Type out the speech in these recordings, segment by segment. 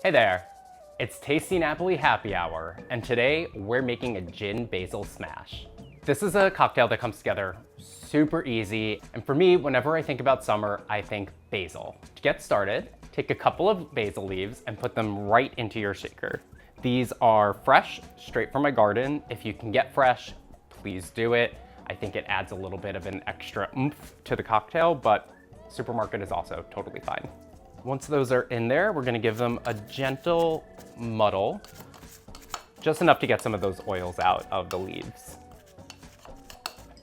Hey there, it's Tasty Napoli Happy Hour, and today we're making a Gin Basil Smash. This is a cocktail that comes together super easy, and for me, whenever I think about summer, I think basil. To get started, take a couple of basil leaves and put them right into your shaker. These are fresh, straight from my garden. If you can get fresh, please do it. I think it adds a little bit of an extra oomph to the cocktail, but supermarket is also totally fine. Once those are in there, we're gonna give them a gentle muddle, just enough to get some of those oils out of the leaves.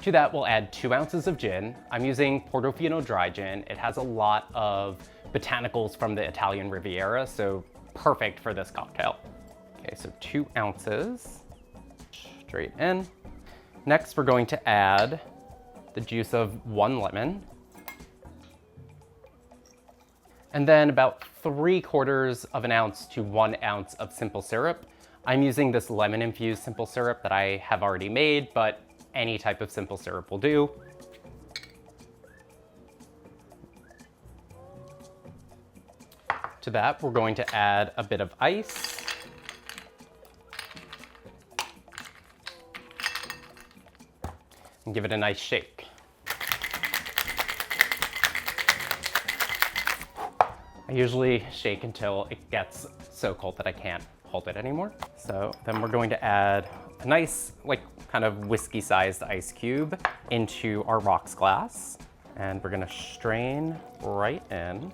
To that, we'll add 2 ounces of gin. I'm using Portofino dry gin. It has a lot of botanicals from the Italian Riviera, so perfect for this cocktail. Okay, so 2 ounces, straight in. Next, we're going to add the juice of 1 lemon. And then about 3/4 of an ounce to 1 ounce of simple syrup. I'm using this lemon-infused simple syrup that I have already made, but any type of simple syrup will do. To that, we're going to add a bit of ice. And give it a nice shake. I usually shake until it gets so cold that I can't hold it anymore. So then we're going to add a nice, kind of whiskey-sized ice cube into our rocks glass. And we're gonna strain right in.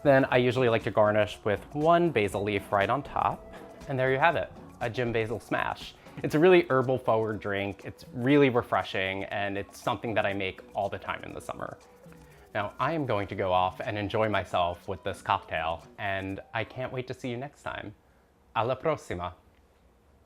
Then I usually like to garnish with 1 basil leaf right on top. And there you have it, a Gin Basil Smash. It's a really herbal forward drink. It's really refreshing, and it's something that I make all the time in the summer. Now, I am going to go off and enjoy myself with this cocktail, and I can't wait to see you next time. Alla prossima.